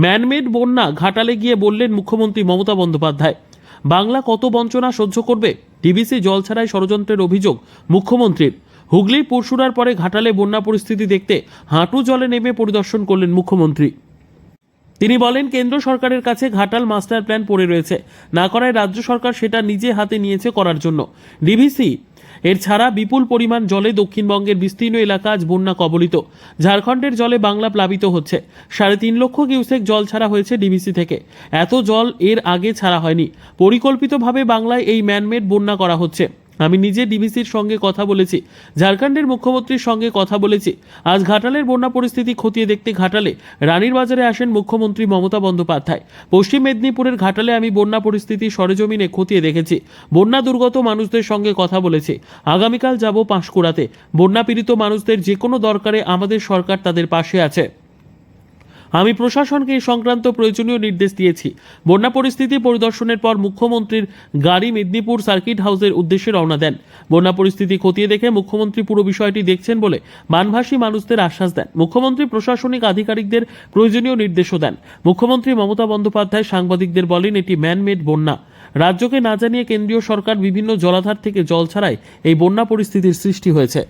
Man-made বন্যা ঘাটালে গিয়ে বললেন মুখ্যমন্ত্রী মমতা বন্দ্যোপাধ্যায়। বাংলা কত বঞ্চনা সহ্য করবে? ডিবিসি জল ছাড়াই ষড়যন্ত্রের অভিযোগ মুখ্যমন্ত্রীর। হুগলির পরশুরার পরে ঘাটালে বন্যা পরিস্থিতি দেখতে হাঁটু জলে নেমে পরিদর্শন করলেন মুখ্যমন্ত্রী। তিনি বলেন, কেন্দ্র সরকারের কাছে ঘাটাল মাস্টার প্ল্যান পড়ে রয়েছে, না করায় রাজ্য সরকার সেটা নিজে হাতে নিয়েছে করার জন্য। ডিভিসি এর ছাড়া বিপুল পরিমাণ জলে দক্ষিণবঙ্গের বিস্তীর্ণ এলাকা আজ বন্যা কবলিত। ঝাড়খণ্ডের জলে বাংলা প্লাবিত হচ্ছে। 3.5 লক্ষ কিউসেক জল ছাড়া হয়েছে ডিভিসি থেকে। এত জল এর আগে ছাড়া হয়নি। পরিকল্পিতভাবে বাংলায় এই ম্যানমেড বন্যা করা হচ্ছে। আমি নিজে ডিভিসির সঙ্গে কথা বলেছি, ঝাড়খণ্ডের মুখ্যমন্ত্রীর সঙ্গে কথা বলেছি। আজ ঘাটালের বন্যা পরিস্থিতি খতিয়ে দেখতে ঘাটালে রানীর বাজারে আসেন মুখ্যমন্ত্রী মমতা বন্দ্যোপাধ্যায়। পশ্চিম মেদিনীপুরের ঘাটালে আমি বন্যা পরিস্থিতি সরেজমিনে খতিয়ে দেখেছি। বন্যা দুর্গত মানুষদের সঙ্গে কথা বলেছি। আগামীকাল যাব পাঁশকুড়াতে। বন্যা পীড়িত মানুষদের যে কোনো দরকারে আমাদের সরকার তাদের পাশে আছে। আমি প্রশাসনকে এই সংক্রান্ত প্রয়োজনীয় নির্দেশ দিয়েছি। বন্যা পরিস্থিতি পরিদর্শনের পর মুখ্যমন্ত্রীর গাড়ি মেদিনীপুর সার্কিট হাউসের উদ্দেশ্যে রওনা দেন। বন্যা পরিস্থিতি খতিয়ে দেখে মুখ্যমন্ত্রী পুরো বিষয়টি দেখছেন বলে বানভাসী মানুষদের আশ্বাস দেন। মুখ্যমন্ত্রী প্রশাসনিক আধিকারিকদের প্রয়োজনীয় নির্দেশও দেন। মুখ্যমন্ত্রী মমতা বন্দ্যোপাধ্যায় সাংবাদিকদের বলেন, এটি ম্যানমেড বন্যা। রাজ্যকে না জানিয়ে কেন্দ্রীয় সরকার বিভিন্ন জলাধার থেকে জল ছাড়ায় এই বন্যা পরিস্থিতির সৃষ্টি হয়েছে।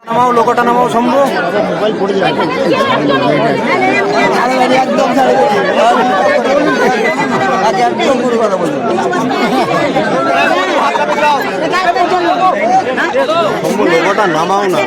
নামাও, লোকটা নামাও, সম্ভব মোবাইল পড়ে যাবে একদম একদম পুরো কথা বলবো। লোকটা নামাও না।